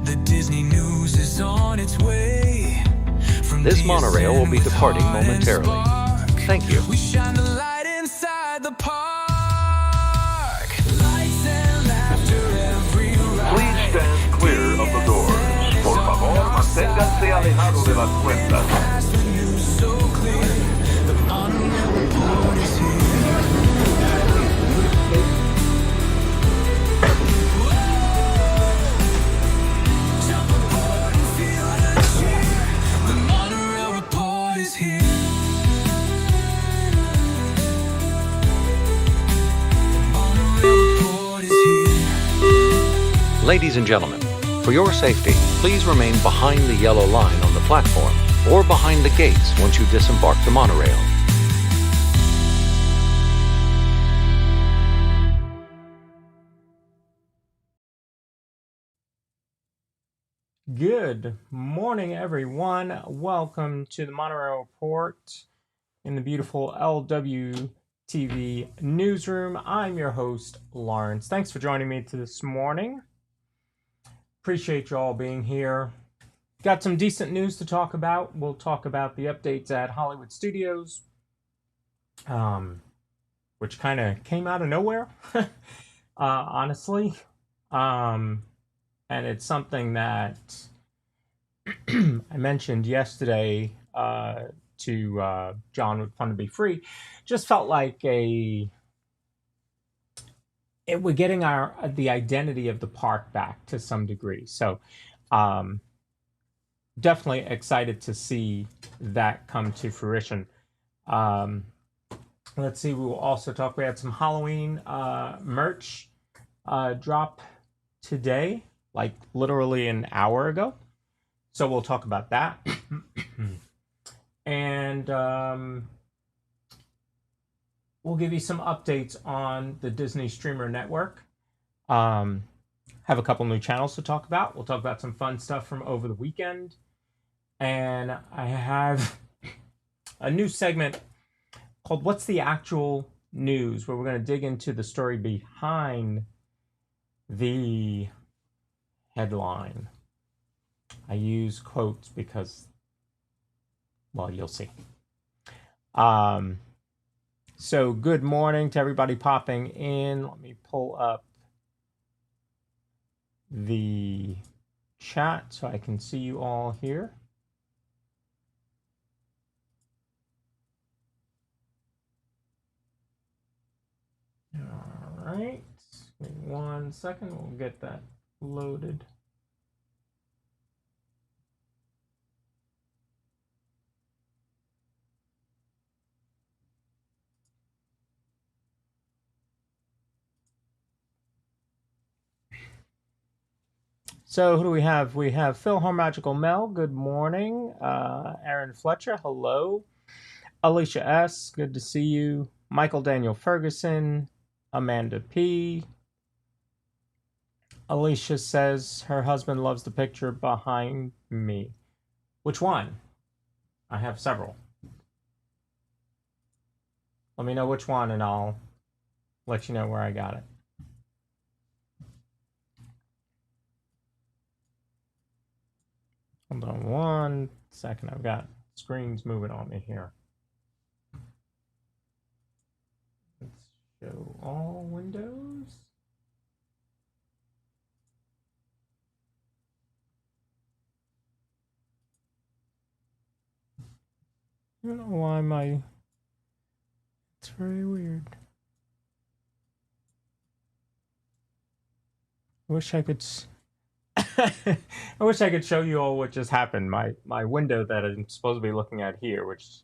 The Disney news is on its way. This monorail will be departing momentarily. Thank you. We shine the light inside the park. Lights and laughter every ride. Please stand clear of the doors. Por favor, manténganse alejados de las puertas. Past the news so clear. The Monorail Report is here. Jump aboard and feel the cheer. The Monorail Report is here. Ladies and gentlemen, for your safety, please remain behind the yellow line on the platform or behind the gates once you disembark the monorail. Good morning, everyone. Welcome to the Monorail Report in the beautiful LWTV newsroom. I'm your host, Lawrence. Thanks for joining me this morning. Appreciate you all being here. Got some decent news to talk about. We'll talk about the updates at Hollywood Studios, which kind of came out of nowhere, honestly. And it's something that I mentioned yesterday to John with Fun to Be Free. Just felt like we're getting the identity of the park back to some degree. So definitely excited to see that come to fruition. Let's see, we will also talk, we had some Halloween merch drop today, like literally an hour ago. So we'll talk about that. And we'll give you some updates on the Disney Streamer Network. Have a couple new channels to talk about. We'll talk about some fun stuff from over the weekend. And I have a new segment called What's the Actual News, where we're going to dig into the story behind the headline. I use quotes because, well, you'll see. So good morning to everybody popping in. Let me pull up the chat so I can see you all here. All right. Give me 1 second. We'll get that loaded. So who do we have? We have Phil Magical Mel. Good morning. Aaron Fletcher. Hello. Alicia S. Good to see you. Michael Daniel Ferguson. Amanda P. Alicia says her husband loves the picture behind me. Which one? I have several. Let me know which one and I'll let you know where I got it. Hold on 1 second. I've got screens moving on me here. Let's show all windows. I don't know why it's very weird. I wish I could show you all what just happened. My window that I'm supposed to be looking at here, which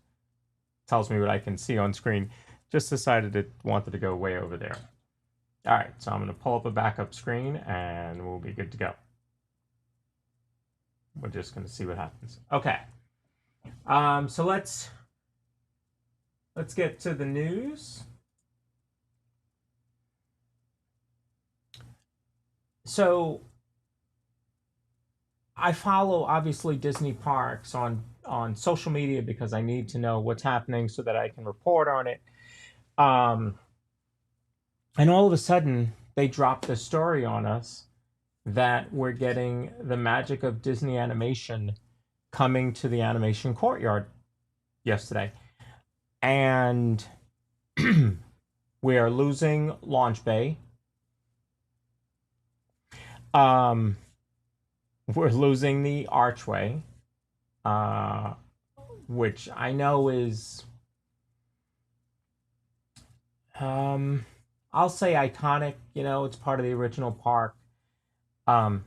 tells me what I can see on screen, just decided it wanted to go way over there. All right, so I'm going to pull up a backup screen and we'll be good to go. We're just going to see what happens. Okay. So let's get to the news. So I follow obviously Disney parks on social media because I need to know what's happening so that I can report on it. And all of a sudden they dropped the story on us that we're getting the magic of Disney animation coming to the animation courtyard yesterday. And we are losing Launch Bay. We're losing the archway, which I know is, I'll say iconic. You know, it's part of the original park. But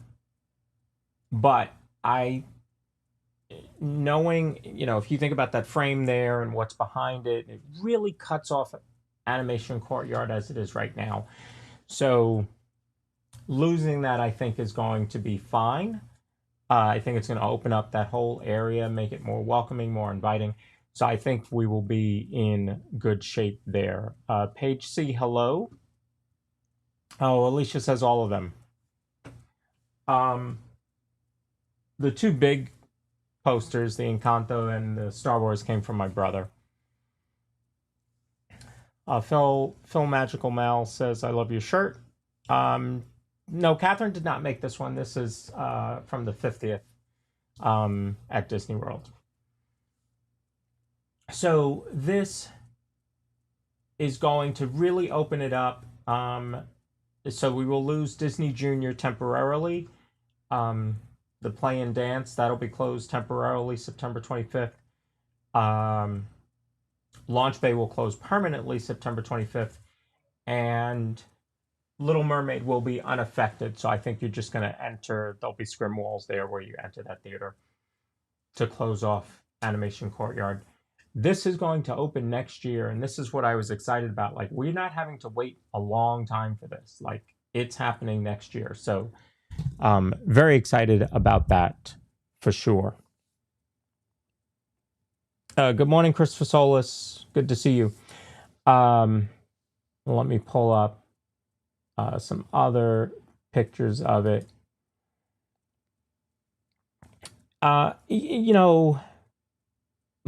knowing, you know, if you think about that frame there and what's behind it, it really cuts off animation courtyard as it is right now. So losing that, I think, is going to be fine. I think it's going to open up that whole area, make it more welcoming, more inviting. So I think we will be in good shape there. Page C, hello. Oh, Alicia says all of them. The two big posters, the Encanto and the Star Wars, came from my brother. Phil Magical Mel says, I love your shirt. No, Catherine did not make this one. This is from the 50th at Disney World. So this is going to really open it up. So we will lose Disney Junior temporarily. The Play and Dance, that'll be closed temporarily September 25th. Launch Bay will close permanently September 25th. And Little Mermaid will be unaffected. So I think you're just going to enter, there'll be scrim walls there where you enter that theater to close off Animation Courtyard. This is going to open next year, and this is what I was excited about. Like, we're not having to wait a long time for this. Like, it's happening next year. So very excited about that for sure. Good morning, Christopher Solis. Good to see you. Let me pull up some other pictures of it. You know,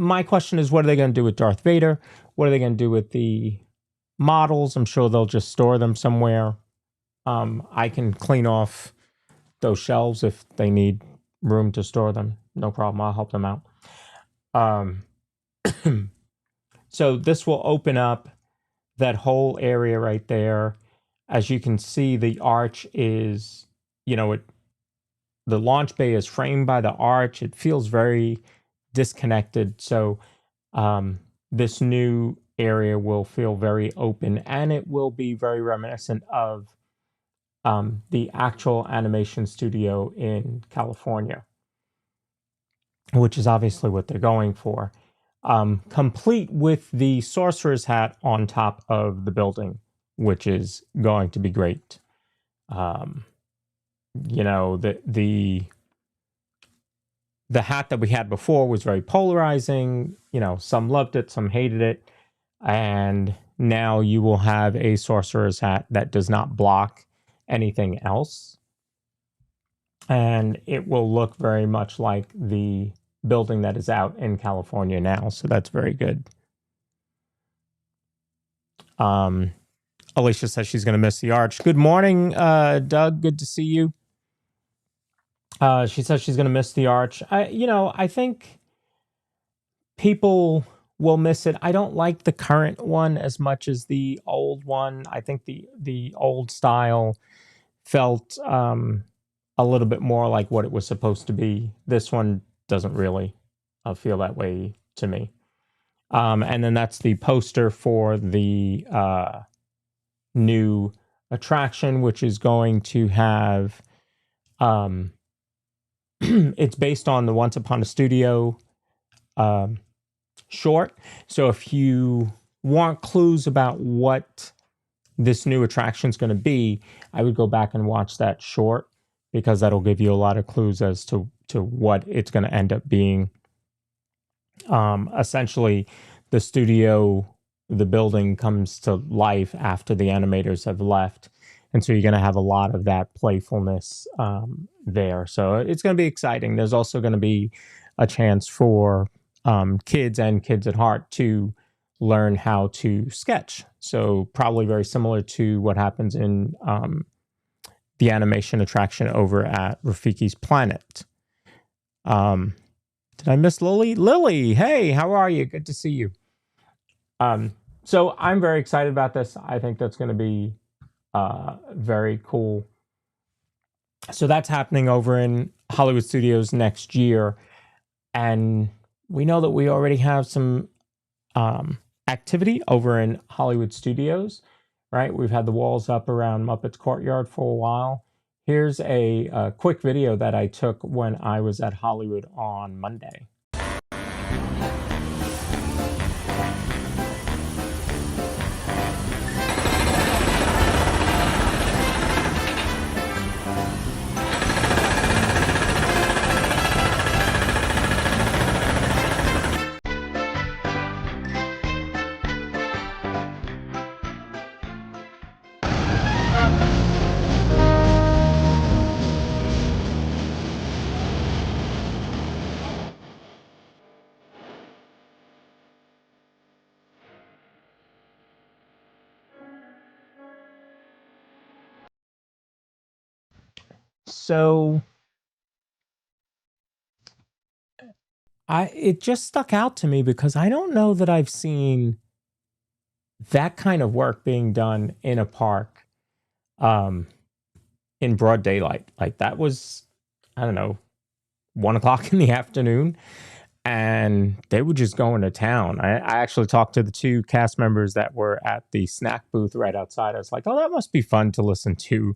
my question is, what are they going to do with Darth Vader? What are they going to do with the models? I'm sure they'll just store them somewhere. I can clean off those shelves if they need room to store them. No problem. I'll help them out. So this will open up that whole area right there. As you can see, the arch is, you know, the launch bay is framed by the arch. It feels very disconnected. So this new area will feel very open, and it will be very reminiscent of the actual animation studio in California, which is obviously what they're going for. Complete with the sorcerer's hat on top of the building, which is going to be great. You know, the hat that we had before was very polarizing. You know, some loved it, some hated it. And now you will have a sorcerer's hat that does not block anything else. And it will look very much like the building that is out in California now. So that's very good. Alicia says she's going to miss the arch. Good morning, Doug. Good to see you. She says she's going to miss the arch. I think people will miss it. I don't like the current one as much as the old one. I think the old style felt a little bit more like what it was supposed to be. This one doesn't really feel that way to me. And then that's the poster for the new attraction, which is going to have it's based on the Once Upon a Studio short. So if you want clues about what this new attraction is going to be, I would go back and watch that short, because that'll give you a lot of clues as to what it's going to end up being. Essentially, the studio, the building comes to life after the animators have left. And so you're going to have a lot of that playfulness there. So it's going to be exciting. There's also going to be a chance for kids and kids at heart to learn how to sketch. So probably very similar to what happens in the animation attraction over at Rafiki's Planet. Did I miss Lily? Lily, hey, how are you? Good to see you. So I'm very excited about this. I think that's going to be very cool. So that's happening over in Hollywood Studios next year. And we know that we already have some activity over in Hollywood Studios, right? We've had the walls up around Muppets Courtyard for a while. Here's a quick video that I took when I was at Hollywood on Monday. So it just stuck out to me because I don't know that I've seen that kind of work being done in a park in broad daylight. Like that was, I don't know, 1:00 in the afternoon, and they were just going to town. I actually talked to the two cast members that were at the snack booth right outside. I was like, oh, that must be fun to listen to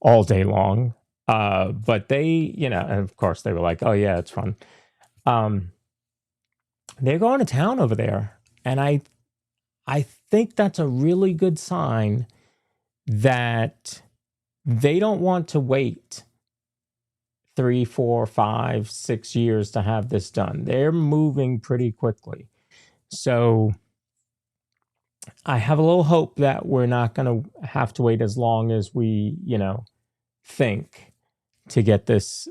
all day long. But they, and of course they were like, oh yeah, it's fun. They're going to town over there. And I think that's a really good sign that they don't want to wait 3, 4, 5, 6 years to have this done. They're moving pretty quickly. So I have a little hope that we're not going to have to wait as long as we, think to get this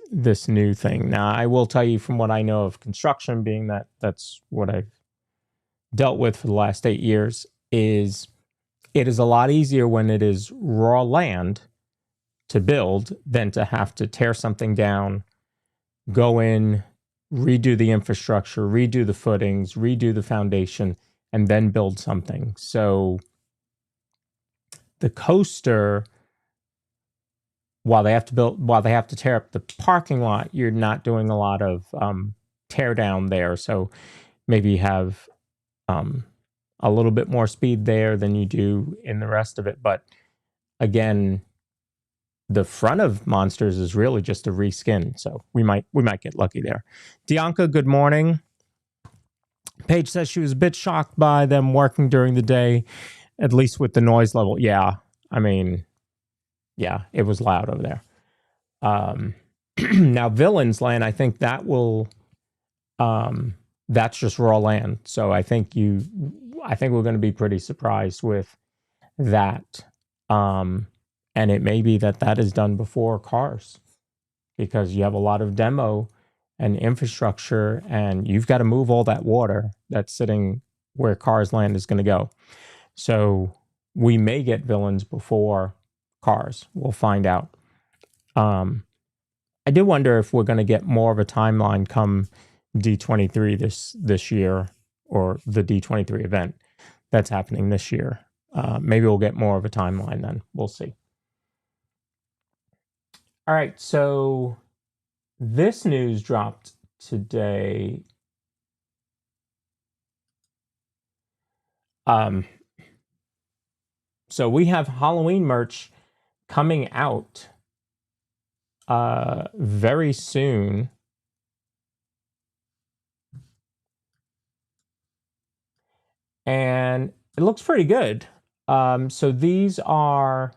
new thing. Now, I will tell you from what I know of construction, being that that's what I've dealt with for the last 8 years, is it is a lot easier when it is raw land to build than to have to tear something down, go in, redo the infrastructure, redo the footings, redo the foundation, and then build something. So the coaster, while they have to tear up the parking lot, you're not doing a lot of tear down there. So maybe you have a little bit more speed there than you do in the rest of it. But again, the front of Monsters is really just a reskin, so we might get lucky there. Dianca, good morning. Paige says she was a bit shocked by them working during the day, at least with the noise level. Yeah, I mean, yeah, it was loud over there. Now, Villains Land, I think that will, that's just raw land. So I think we're going to be pretty surprised with that. And it may be that is done before Cars, because you have a lot of demo and infrastructure, and you've got to move all that water that's sitting where Cars Land is going to go. So we may get Villains before Cars. We'll find out. I do wonder if we're going to get more of a timeline come D23 this year, or the D23 event that's happening this year. Maybe we'll get more of a timeline then. We'll see. All right, so this news dropped today. So we have Halloween merch coming out very soon. And it looks pretty good. So these are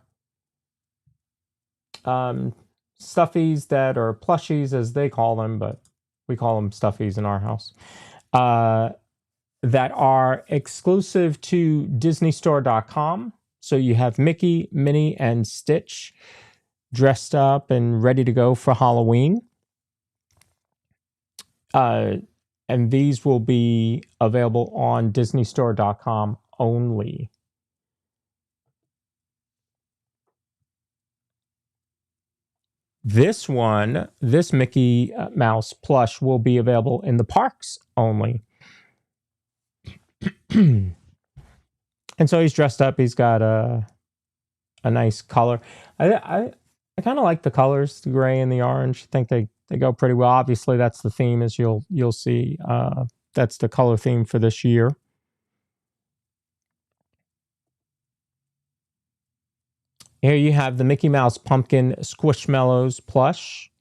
stuffies that are plushies, as they call them, but we call them stuffies in our house, that are exclusive to DisneyStore.com. So you have Mickey, Minnie, and Stitch dressed up and ready to go for Halloween. And these will be available on DisneyStore.com only. This one, this Mickey Mouse plush will be available in the parks only. And so he's dressed up. He's got a nice color. I kind of like the colors, the gray and the orange. I think they go pretty well. Obviously, that's the theme, as you'll see. That's the color theme for this year. Here you have the Mickey Mouse Pumpkin Squishmallows plush.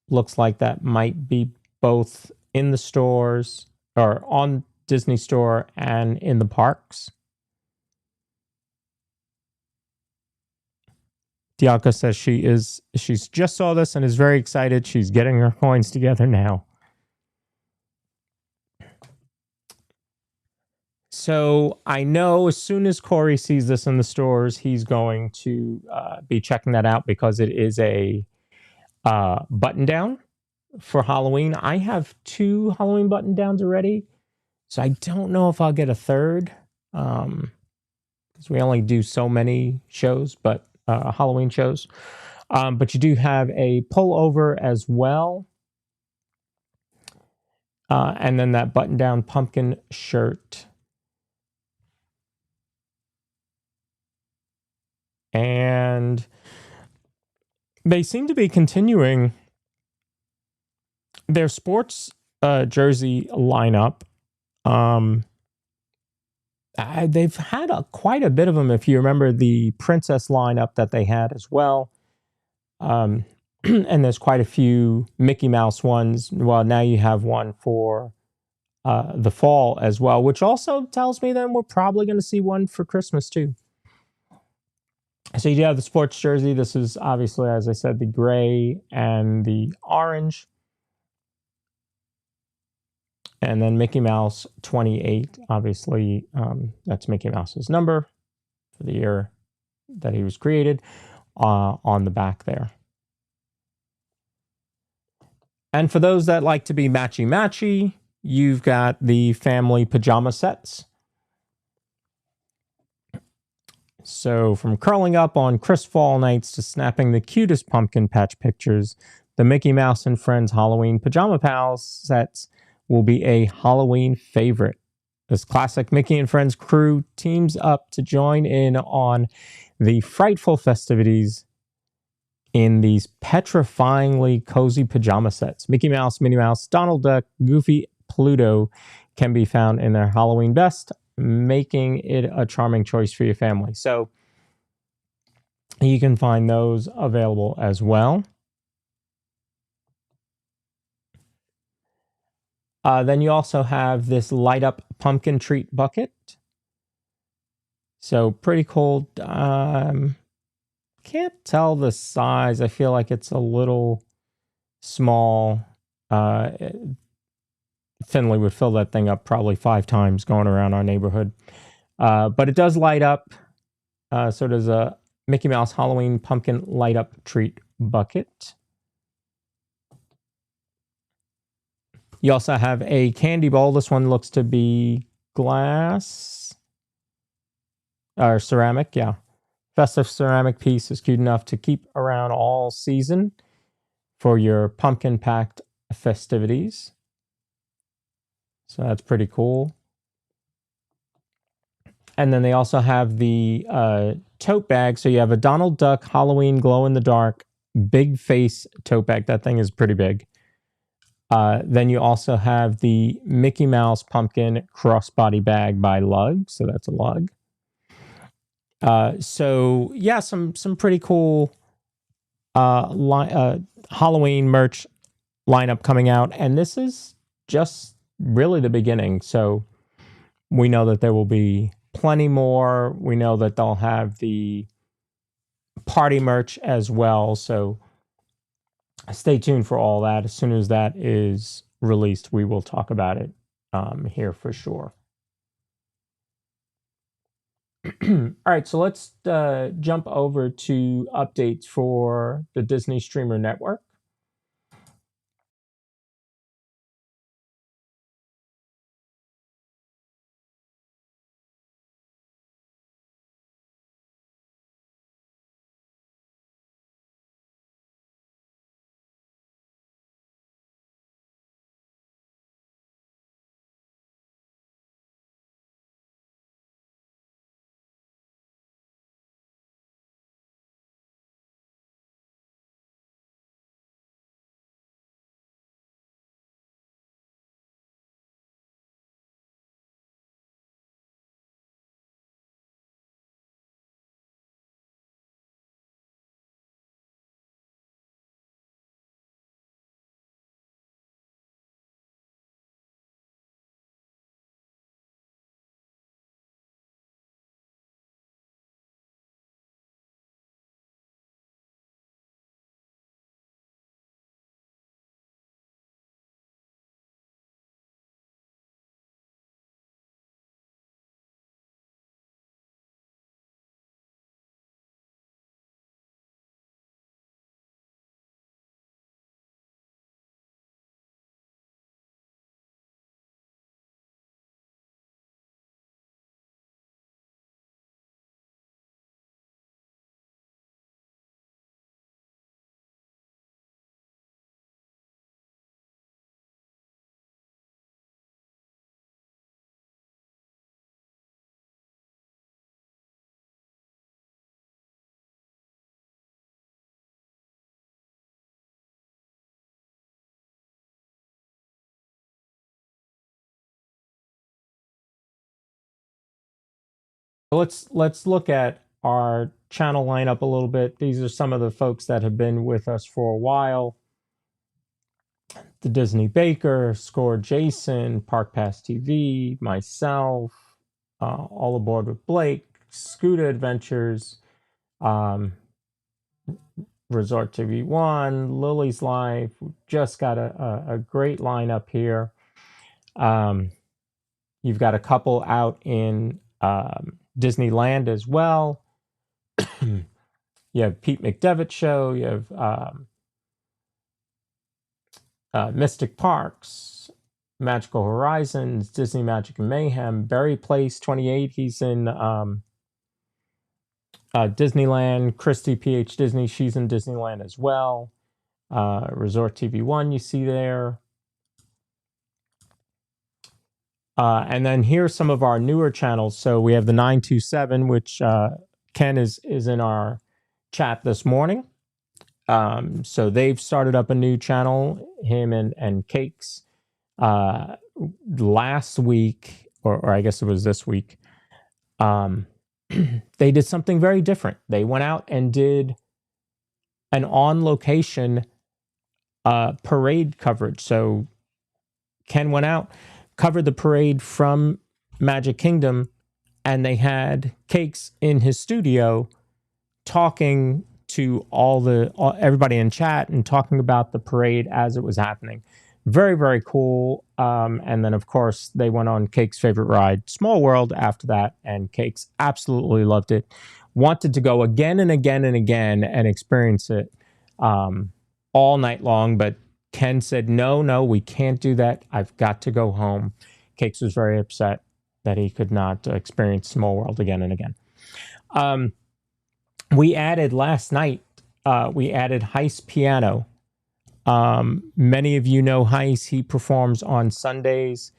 Looks like that might be both in the stores or on Disney Store and in the parks. Dianca says she's just saw this and is very excited. She's getting her coins together now. So I know as soon as Corey sees this in the stores, he's going to be checking that out because it is a button down for Halloween. I have 2 Halloween button downs already, so I don't know if I'll get a third because we only do so many shows, but Halloween shows. But you do have a pullover as well. And then that button down pumpkin shirt. And they seem to be continuing their sports jersey lineup. They've had quite a bit of them. If you remember the princess lineup that they had as well. And there's quite a few Mickey Mouse ones. Well, now you have one for the fall as well, which also tells me then we're probably going to see one for Christmas too. So you do have the sports jersey. This is obviously, as I said, the gray and the orange. And then Mickey Mouse 28, obviously, that's Mickey Mouse's number for the year that he was created on the back there. And for those that like to be matchy-matchy, you've got the family pajama sets. So from curling up on crisp fall nights to snapping the cutest pumpkin patch pictures, the Mickey Mouse and Friends Halloween Pajama Pals sets will be a Halloween favorite. This classic Mickey and Friends crew teams up to join in on the frightful festivities in these petrifyingly cozy pajama sets. Mickey Mouse, Minnie Mouse, Donald Duck, Goofy, Pluto can be found in their Halloween best, making it a charming choice for your family. So you can find those available as well. Then you also have this light up pumpkin treat bucket. So pretty cool. Can't tell the size. I feel like it's a little small. Finley would fill that thing up probably 5 times going around our neighborhood. But it does light up. So there's a Mickey Mouse Halloween pumpkin light up treat bucket. You also have a candy bowl. This one looks to be glass or ceramic. Yeah. Festive ceramic piece is cute enough to keep around all season for your pumpkin packed festivities. So that's pretty cool. And then they also have the tote bag. So you have a Donald Duck Halloween glow in the dark big face tote bag. That thing is pretty big. Then you also have the Mickey Mouse pumpkin crossbody bag by Lug. So that's a Lug. So yeah, some pretty cool Halloween merch lineup coming out. And this is just really the beginning. So we know that there will be plenty more. We know that they'll have the party merch as well. So stay tuned for all that. As soon as that is released, we will talk about it here for sure. All right, so let's jump over to updates for the Disney Streamer Network. let's look at our channel lineup a little bit. These are some of the folks that have been with us for a while. The Disney Baker, Score Jason, Park Pass TV, myself, All Aboard with Blake, Scooter Adventures, Resort TV 1, Lily's Life. We've just got a great lineup here. You've got a couple out in Disneyland as well. You have Pete McDevitt Show. You have Mystic Parks, Magical Horizons, Disney Magic and Mayhem, Barry Place 28. He's in Disneyland. Christy PH Disney, she's in Disneyland as well. Resort TV 1 you see there. And then here's some of our newer channels. So we have the 927, which Ken is in our chat this morning. So they've started up a new channel, him and Cakes. Last week, or I guess it was this week, they did something very different. They went out and did an on-location parade coverage. So Ken went out, covered the parade from Magic Kingdom, and they had Cakes in his studio talking to everybody in chat and talking about the parade as it was happening. Very, very cool. And then, of course, they went on Cake's favorite ride, Small World, after that, and Cakes absolutely loved it. Wanted to go again and again and again and experience it all night long, but Ken said, no, we can't do that. I've got to go home. Cakes was very upset that he could not experience Small World again and again. We added last night, we added Heist Piano. Many of you know Heist. He performs on Sundays,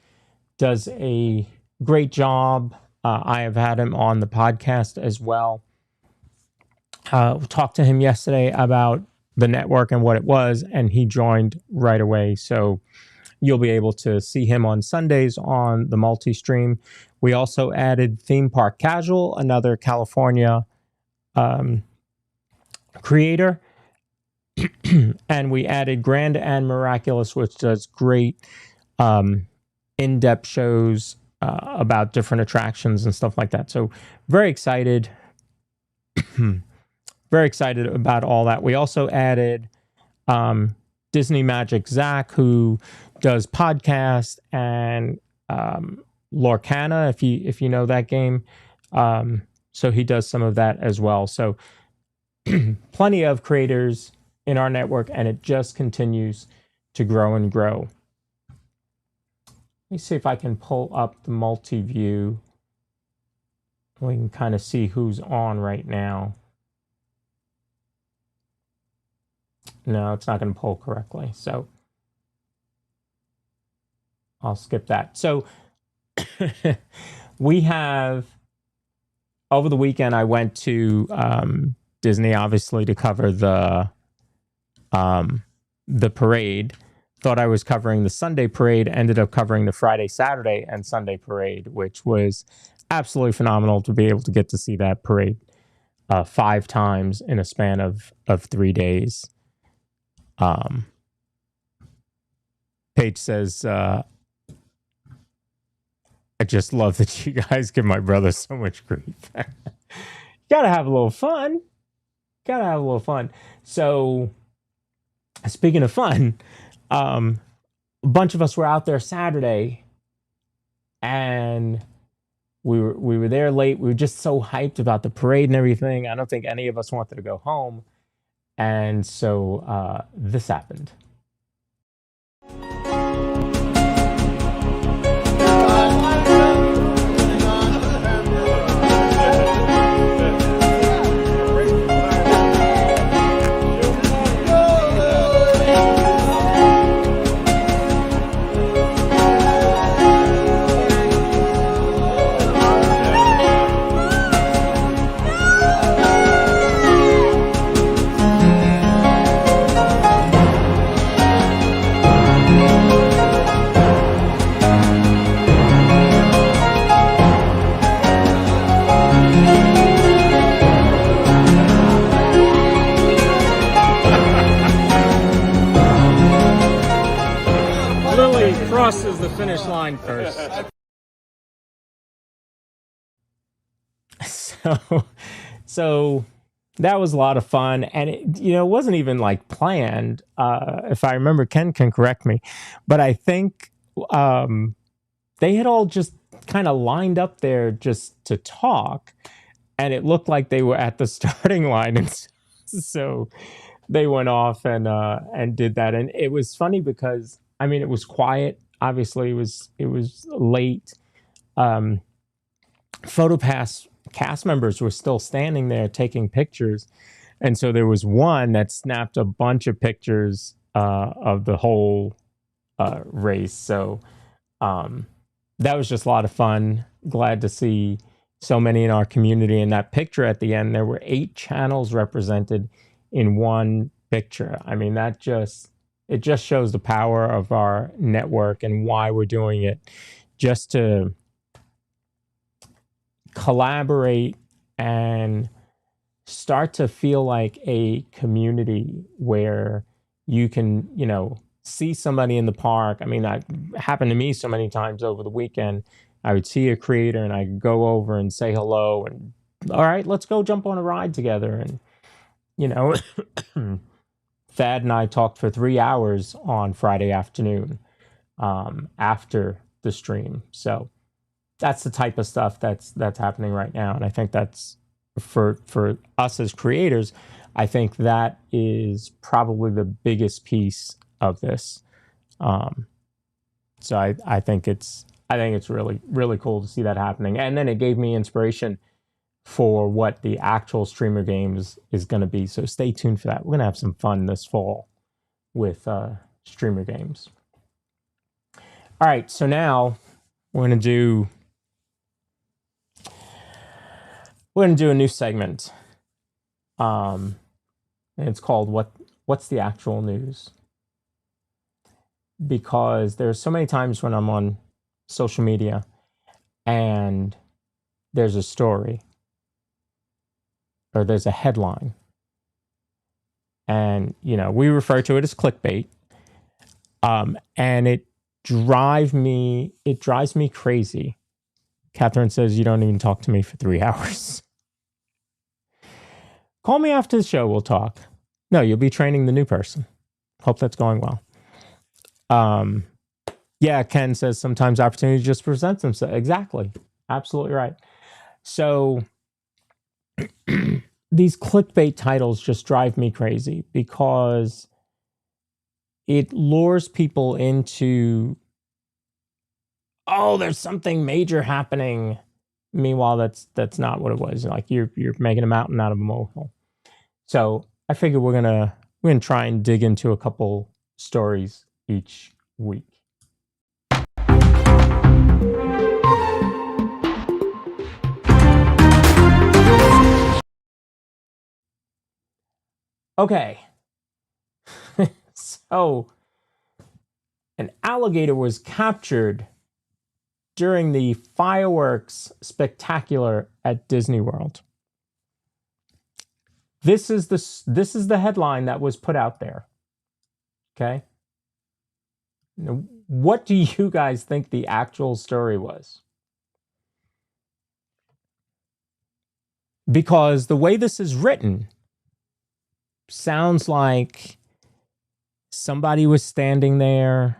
does a great job. I have had him on the podcast as well. Talked to him yesterday about the network and what it was, and he joined right away. So you'll be able to see him on Sundays on the multi-stream. We also added Theme Park Casual, another California creator. And we added Grand and Miraculous, which does great in-depth shows about different attractions and stuff like that. So very excited. Very excited about all that. We also added Disney Magic Zach, who does podcast, and Lorcana, if you know that game. So he does some of that as well. So plenty of creators in our network, and it just continues to grow and grow. Let me see if I can pull up the multi-view. We can kind of see who's on right now. No, it's not going to pull correctly, so I'll skip that. So we have, over the weekend, I went to Disney, obviously, to cover the parade. Thought I was covering the Sunday parade, ended up covering the Friday, Saturday, and Sunday parade, which was absolutely phenomenal to be able to get to see that parade 5 times in a span of 3 days. Paige says, I just love that you guys give my brother so much grief. Gotta have a little fun. Gotta have a little fun. So, speaking of fun, a bunch of us were out there Saturday, and we were there late. We were just so hyped about the parade and everything. I don't think any of us wanted to go home. And so this happened. the finish line first. So that was a lot of fun, and it wasn't even like planned. If I remember, Ken can correct me, but I think they had all just kind of lined up there just to talk, and it looked like they were at the starting line, and so they went off and did that, and it was funny because it was quiet. Obviously, it was late. PhotoPass cast members were still standing there taking pictures, and so there was one that snapped a bunch of pictures of the whole race. So that was just a lot of fun. Glad to see so many in our community. In that picture at the end, there were 8 channels represented in one picture. It just shows the power of our network and why we're doing it, just to collaborate and start to feel like a community where you can, see somebody in the park. That happened to me so many times over the weekend. I would see a creator and I could go over and say hello and, all right, let's go jump on a ride together. And, Thad and I talked for 3 hours on Friday afternoon after the stream. So that's the type of stuff that's happening right now. And I think that's for us as creators, I think that is probably the biggest piece of this. So I think it's really, really cool to see that happening. And then it gave me inspiration for what the actual streamer games is going to be. So stay tuned for that. We're going to have some fun this fall with streamer games. All right, so now we're going to do a new segment. And it's called What's the Actual News? Because there's so many times when I'm on social media and there's a story or there's a headline, and we refer to it as clickbait, and it drives me crazy. Catherine says, you don't even talk to me for 3 hours. Call me after the show, we'll talk. No, you'll be training the new person. Hope that's going well. Yeah, Ken says sometimes opportunity just presents themselves. Exactly. Absolutely right. So these clickbait titles just drive me crazy because it lures people into, oh, there's something major happening. Meanwhile, that's not what it was. Like you're making a mountain out of a molehill. So I figure we're gonna try and dig into a couple stories each week. Okay. So an alligator was captured during the fireworks spectacular at Disney World. This is the headline that was put out there. Okay? Now, what do you guys think the actual story was? Because the way this is written sounds like somebody was standing there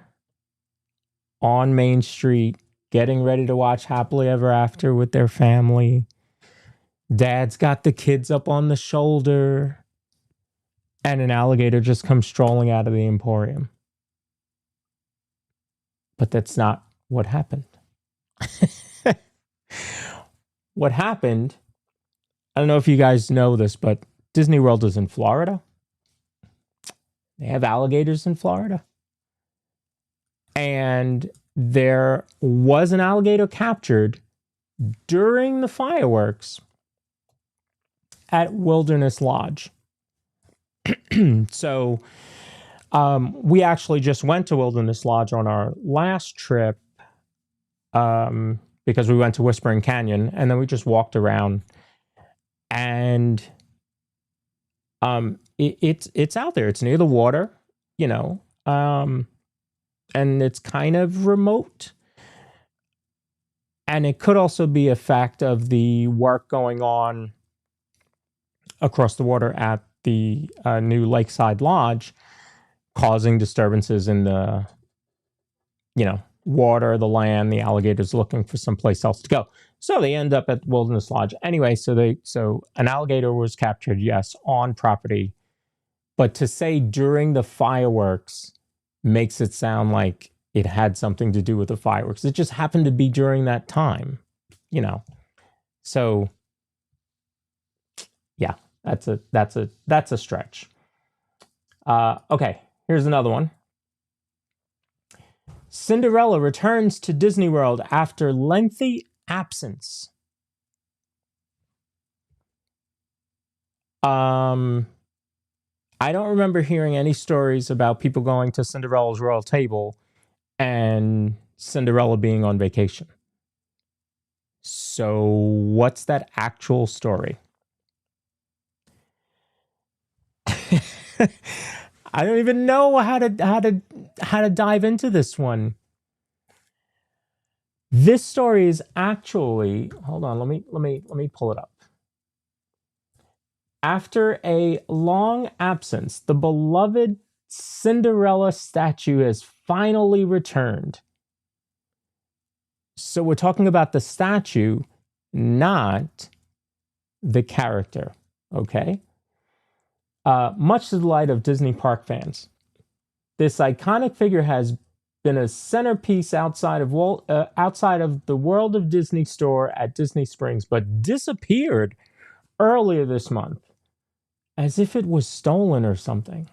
on Main Street getting ready to watch Happily Ever After with their family. Dad's got the kids up on the shoulder, and an alligator just comes strolling out of the Emporium. But that's not what happened. What happened, I don't know if you guys know this, but Disney World is in Florida. They have alligators in Florida. And there was an alligator captured during the fireworks at Wilderness Lodge. So we actually just went to Wilderness Lodge on our last trip because we went to Whispering Canyon, and then we just walked around. And it's out there. It's near the water, and it's kind of remote. And it could also be a fact of the work going on across the water at the new Lakeside Lodge, causing disturbances in the, water, the land, the alligators looking for someplace else to go. So they end up at Wilderness Lodge. Anyway, so an alligator was captured, yes, on property. But to say during the fireworks makes it sound like it had something to do with the fireworks. It just happened to be during that time, So yeah, that's a stretch. Okay, here's another one. Cinderella returns to Disney World after lengthy absence. I don't remember hearing any stories about people going to Cinderella's royal table and Cinderella being on vacation. So what's that actual story? I don't even know how to dive into this one. This story is actually, hold on, let me pull it up. After a long absence, the beloved Cinderella statue has finally returned. So we're talking about the statue, not the character, okay? Much to the delight of Disney park fans, this iconic figure has been a centerpiece outside of the World of Disney store at Disney Springs, but disappeared earlier this month, as if it was stolen or something.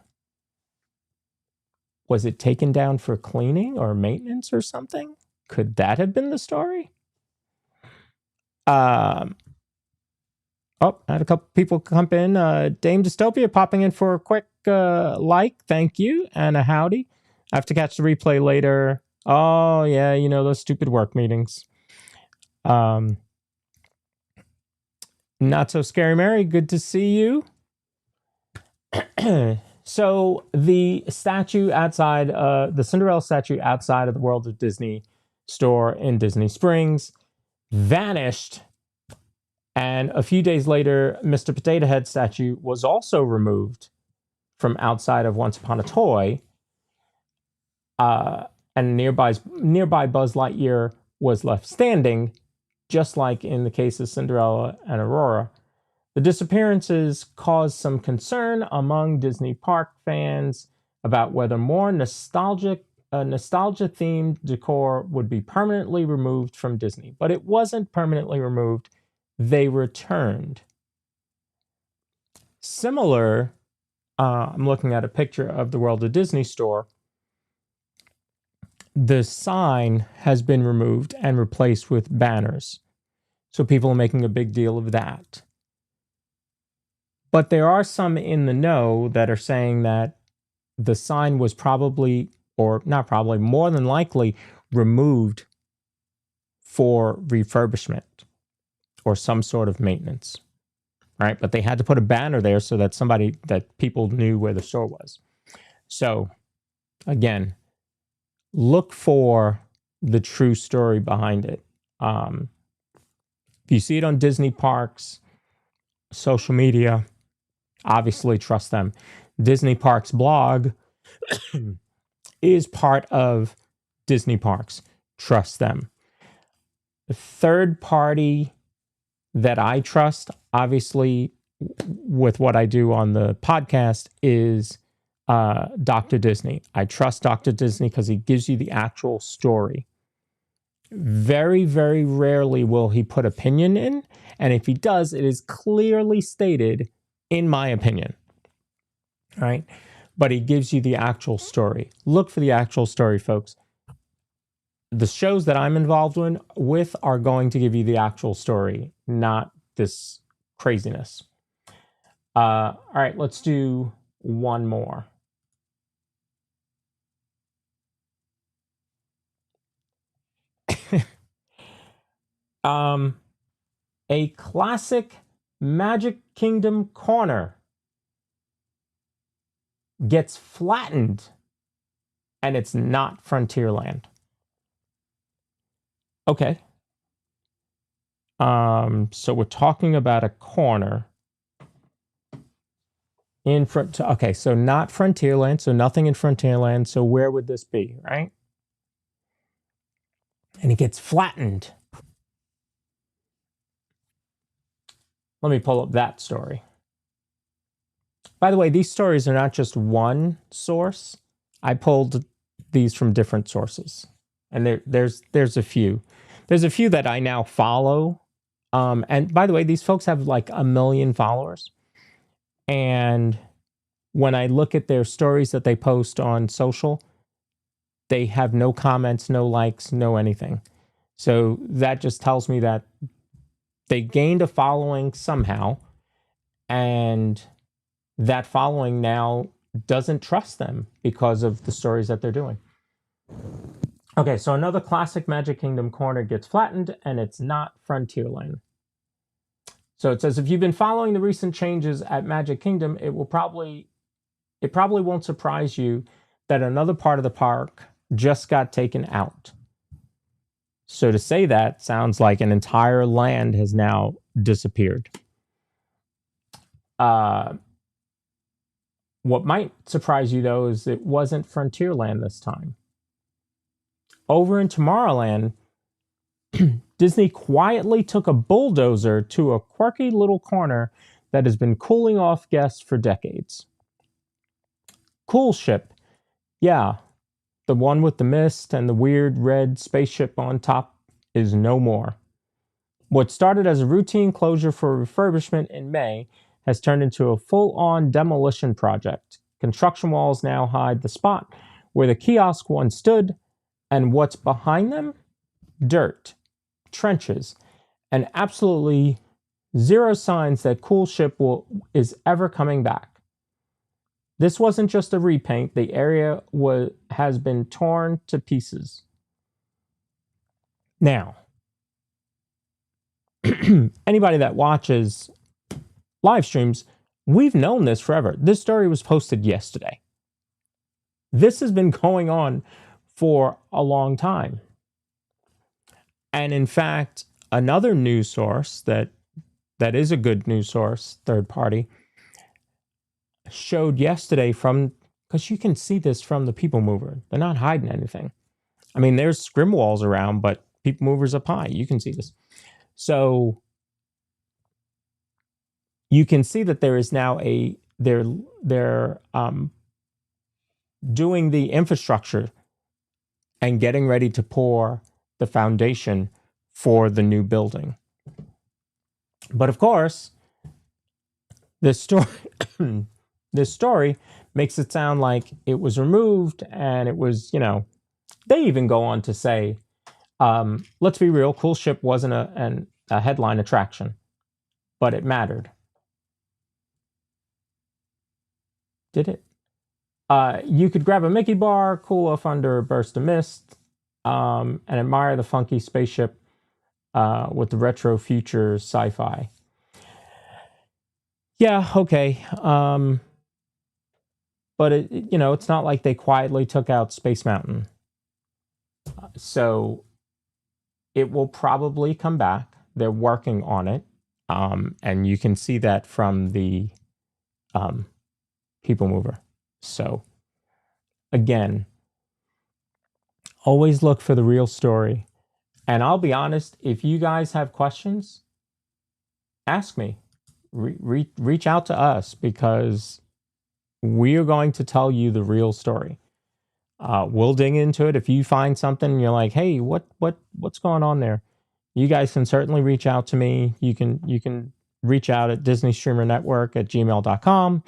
Was it taken down for cleaning or maintenance or something? Could that have been the story? I had a couple people come in. Dame Dystopia popping in for a quick like. Thank you. And a howdy. I have to catch the replay later. Oh, yeah, those stupid work meetings. Not so scary Mary, good to see you. So the statue outside, the Cinderella statue outside of the World of Disney store in Disney Springs vanished. And a few days later, Mr. Potato Head statue was also removed from outside of Once Upon a Toy. And nearby Buzz Lightyear was left standing, just like in the case of Cinderella and Aurora. The disappearances caused some concern among Disney park fans about whether more nostalgia-themed decor would be permanently removed from Disney. But it wasn't permanently removed. They returned. Similar, I'm looking at a picture of the World of Disney store. The sign has been removed and replaced with banners. So people are making a big deal of that. But there are some in the know that are saying that the sign was probably, or not probably, more than likely removed for refurbishment or some sort of maintenance, right? But they had to put a banner there so that people knew where the store was. So again, look for the true story behind it. If you see it on Disney parks, social media, obviously trust them. Disney Parks blog is part of Disney Parks. Trust them. The third party that I trust, obviously, with what I do on the podcast, is Dr. Disney. I trust Dr. Disney because he gives you the actual story. Very, very rarely will he put opinion in. And if he does, it is clearly stated, in my opinion. Right? But he gives you the actual story. Look for the actual story, folks. The shows that I'm involved with are going to give you the actual story, not this craziness. All right, let's do one more. A classic Magic Kingdom corner gets flattened and it's not Frontierland. Okay. So we're talking about a corner in front. Okay, so not Frontierland, so nothing in Frontierland. So where would this be, right? And it gets flattened. Let me pull up that story. By the way, these stories are not just one source. I pulled these from different sources, and there's a few. There's a few that I now follow. And by the way, these folks have like 1 million followers. And when I look at their stories that they post on social, they have no comments, no likes, no anything. So that just tells me that they gained a following somehow, and that following now doesn't trust them because of the stories that they're doing. Okay, so another classic Magic Kingdom corner gets flattened, and it's not Frontierland. So it says, if you've been following the recent changes at Magic Kingdom, it probably won't surprise you that another part of the park just got taken out. So to say that sounds like an entire land has now disappeared. What might surprise you, though, is it wasn't Frontierland this time. Over in Tomorrowland, Disney quietly took a bulldozer to a quirky little corner that has been cooling off guests for decades. Cool Ship. Yeah, the one with the mist and the weird red spaceship on top is no more. What started as a routine closure for refurbishment in May has turned into a full-on demolition project. Construction walls now hide the spot where the kiosk once stood, and what's behind them? Dirt, trenches, and absolutely zero signs that Cool Ship is ever coming back. This wasn't just a repaint. The area has been torn to pieces. Now, anybody that watches live streams, we've known this forever. This story was posted yesterday. This has been going on for a long time. And in fact, another news source that is a good news source, third party, showed yesterday because you can see this from the People Mover. They're not hiding anything. I mean, there's scrim walls around, but People Mover's up high. You can see this. So you can see that there is now they're doing the infrastructure and getting ready to pour the foundation for the new building. But of course, this story makes it sound like it was removed and it was, they even go on to say, let's be real, Cool Ship wasn't a headline attraction, but it mattered. Did it? You could grab a Mickey bar, cool off under a burst of mist, and admire the funky spaceship with the retro future sci-fi. Yeah, okay. But it's not like they quietly took out Space Mountain. So it will probably come back. They're working on it. And you can see that from the People Mover. So again, always look for the real story. And I'll be honest, if you guys have questions, ask me. Reach out to us, because we are going to tell you the real story. We'll dig into it. If you find something and you're like, hey, what's going on there? You guys can certainly reach out to me. You can reach out at DisneyStreamerNetwork@gmail.com.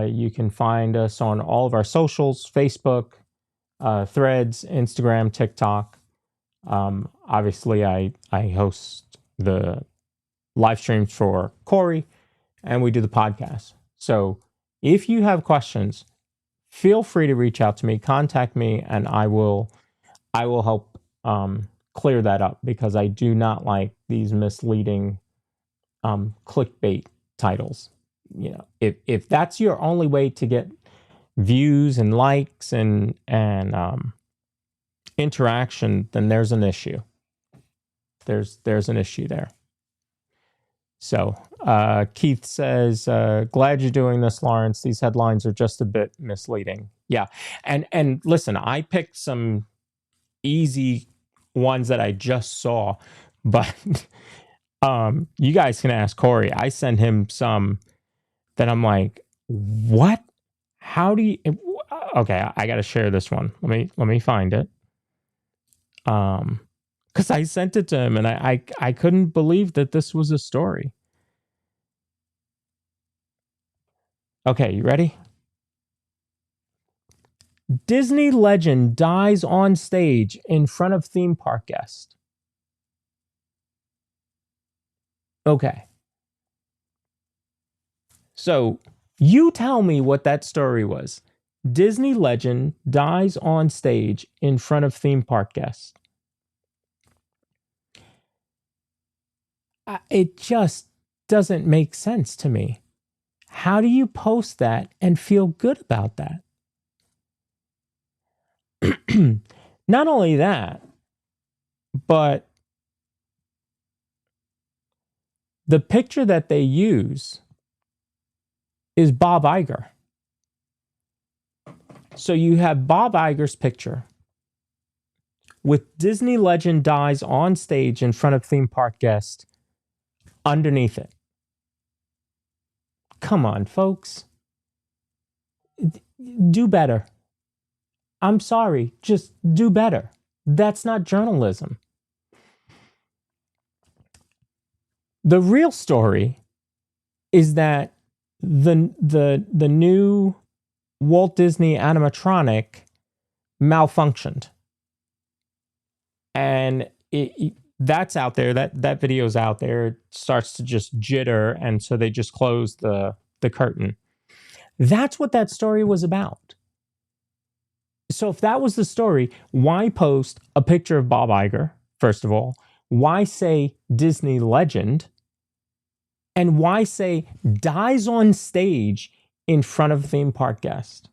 You can find us on all of our socials, Facebook, Threads, Instagram, TikTok. Obviously, I host the live streams for Corey, and we do the podcast. So if you have questions, feel free to reach out to me, contact me, and I will help clear that up, because I do not like these misleading clickbait titles. If that's your only way to get views and likes and interaction, then there's an issue. There's an issue there. So Keith says, glad you're doing this, Lawrence. These headlines are just a bit misleading. Yeah. And listen, I picked some easy ones that I just saw, but you guys can ask Corey. I sent him some that I'm like, what? How do you? Okay, I got to share this one. Let me find it. Because I sent it to him and I couldn't believe that this was a story. Okay, you ready? Disney legend dies on stage in front of theme park guest. Okay. So you tell me what that story was. Disney legend dies on stage in front of theme park guests. It just doesn't make sense to me. How do you post that and feel good about that? Not only that, but the picture that they use is Bob Iger. So you have Bob Iger's picture with Disney legend dies on stage in front of theme park guests underneath it. Come on, folks. Do better. I'm sorry, just do better. That's not journalism. The real story is that the new Walt Disney animatronic malfunctioned. And that's out there. That video's out there. It starts to just jitter, and so they just close the curtain. That's what that story was about. So if that was the story, why post a picture of Bob Iger, first of all? Why say Disney legend? And why say dies on stage in front of theme park guests?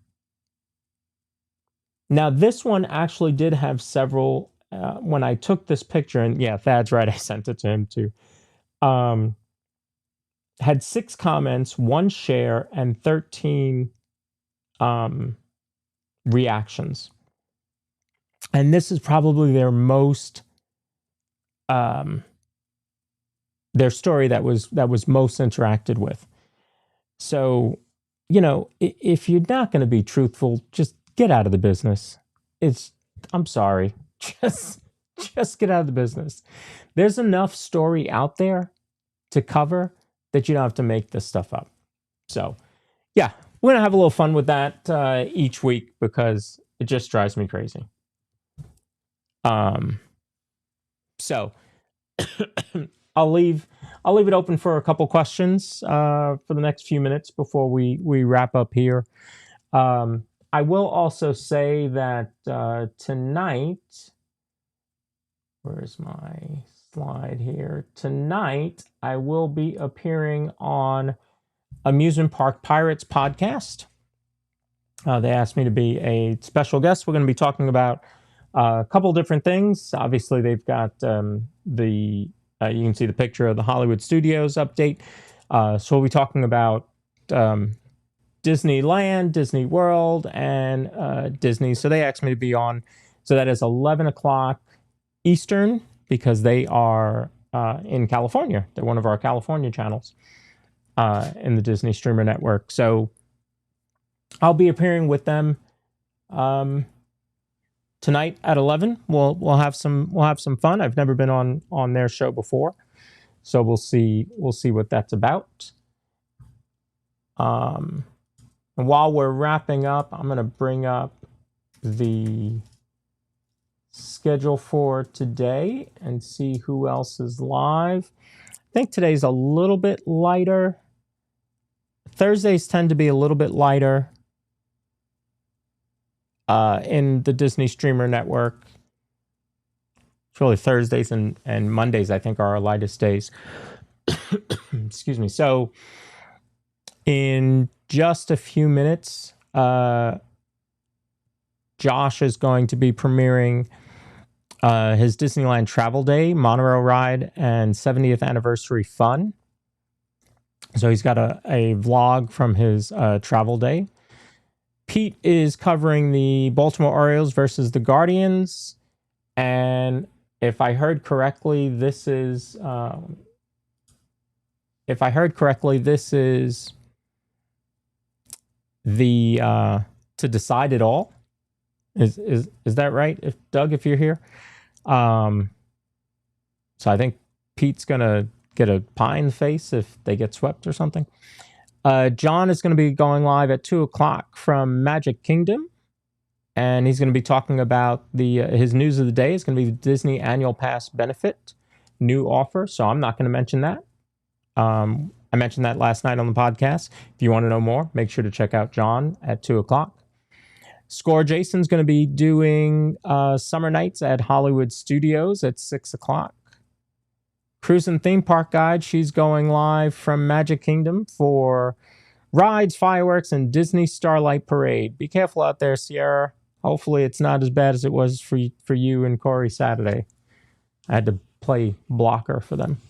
Now, this one actually did have several, when I took this picture, and yeah, Thad's right, I sent it to him too, had 6 comments, 1 share, and 13 reactions. And this is probably their most their story that was most interacted with. So, you know, if you're not going to be truthful, just get out of the business. I'm sorry. Just get out of the business. There's enough story out there to cover that you don't have to make this stuff up. So, yeah, we're going to have a little fun with that each week because it just drives me crazy. So I'll leave it open for a couple questions for the next few minutes before we wrap up here. I will also say that tonight, where's my slide here? Tonight, I will be appearing on Amusement Park Pirates podcast. They asked me to be a special guest. We're going to be talking about a couple different things. Obviously, they've got you can see the picture of the Hollywood Studios update. So we'll be talking about Disneyland, Disney World, and Disney. So they asked me to be on. So that is 11 o'clock Eastern because they are in California. They're one of our California channels in the Disney Streamer Network. So I'll be appearing with them tonight at 11. We'll have some fun. I've never been on their show before, so we'll see what that's about. And while we're wrapping up, I'm going to bring up the schedule for today and see who else is live. I think today's a little bit lighter. Thursdays tend to be a little bit lighter in the Disney Streamer Network. It's really Thursdays and Mondays, I think, are our lightest days. Excuse me. So in just a few minutes, Josh is going to be premiering his Disneyland Travel Day, Monorail Ride, and 70th Anniversary Fun. So he's got a vlog from his travel day. Pete is covering the Baltimore Orioles versus the Guardians. And if I heard correctly, this is the to decide it all. Is that right? Doug, if you're here. So I think Pete's gonna get a pie in the face if they get swept or something. John is going to be going live at 2:00 from Magic Kingdom, and he's going to be talking about his news of the day. It's going to be the Disney Annual Pass benefit new offer. So I'm not going to mention that. I mentioned that last night on the podcast. If you want to know more, make sure to check out John at 2:00. Score Jason's going to be doing Summer Nights at Hollywood Studios at 6:00. Cruising Theme Park Guide, she's going live from Magic Kingdom for rides, fireworks, and Disney Starlight Parade. Be careful out there, Sierra. Hopefully it's not as bad as it was for you and Corey Saturday. I had to play blocker for them.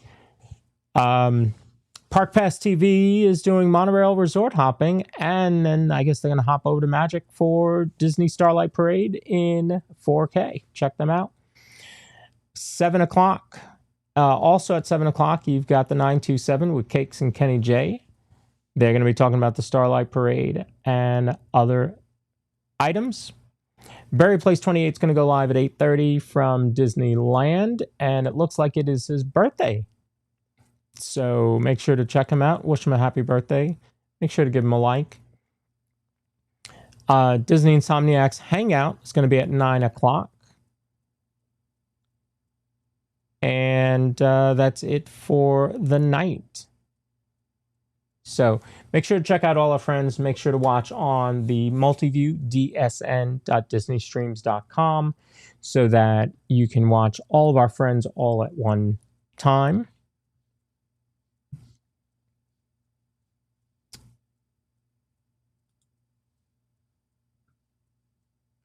Park Pass TV is doing Monorail Resort hopping, and then I guess they're going to hop over to Magic for Disney Starlight Parade in 4K. Check them out. 7:00. Also at 7:00, you've got the 927 with Cakes and Kenny J. They're going to be talking about the Starlight Parade and other items. Barry Place 28 is going to go live at 8:30 from Disneyland, and it looks like it is his birthday. So make sure to check him out. Wish him a happy birthday. Make sure to give him a like. Disney Insomniacs Hangout is going to be at 9:00. And that's it for the night. So make sure to check out all our friends. Make sure to watch on the Multiview, dsn.disneystreams.com, so that you can watch all of our friends all at one time.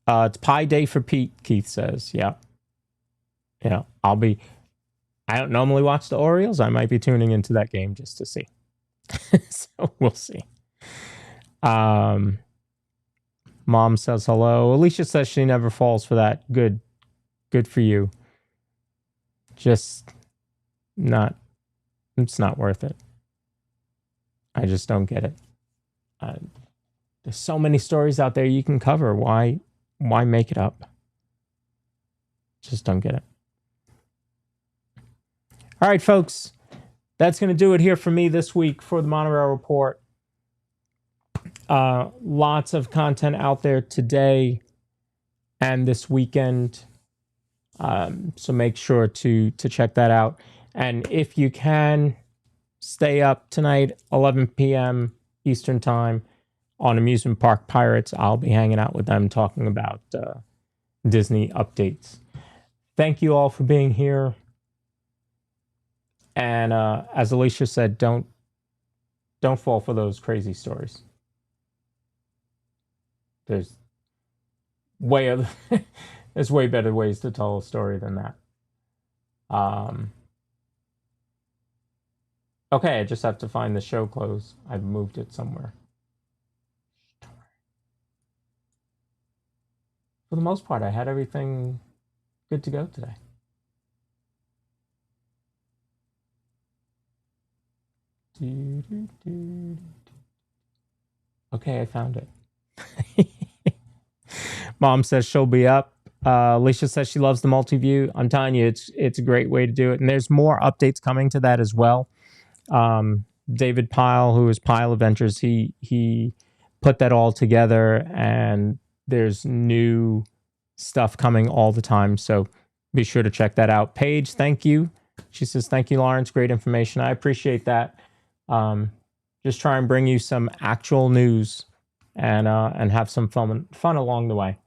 It's Pie Day for Pete, Keith says. Yeah. Yeah, I don't normally watch the Orioles. I might be tuning into that game just to see. So we'll see. Mom says hello. Alicia says she never falls for that. Good for you. Just not. It's not worth it. I just don't get it. There's so many stories out there you can cover. Why make it up? Just don't get it. All right, folks, that's going to do it here for me this week for the Monorail Report. Lots of content out there today and this weekend. So make sure to check that out. And if you can, stay up tonight, 11 p.m. Eastern Time on Amusement Park Pirates. I'll be hanging out with them talking about Disney updates. Thank you all for being here. And as Alicia said, don't fall for those crazy stories. There's way better ways to tell a story than that. Okay, I just have to find the show clothes. I've moved it somewhere. For the most part, I had everything good to go today. Okay, I found it. Mom says she'll be up. Alicia says she loves the multi-view. I'm telling you, it's a great way to do it. And there's more updates coming to that as well. David Pyle, who is Pyle Adventures, he put that all together, and there's new stuff coming all the time. So be sure to check that out. Paige, thank you. She says, thank you, Lawrence. Great information. I appreciate that. Just try and bring you some actual news and have some fun along the way.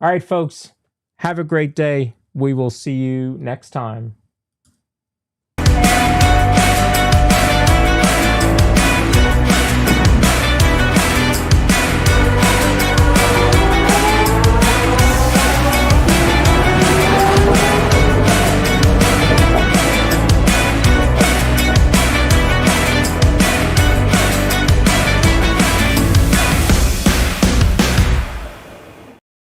All right, folks, have a great day. We will see you next time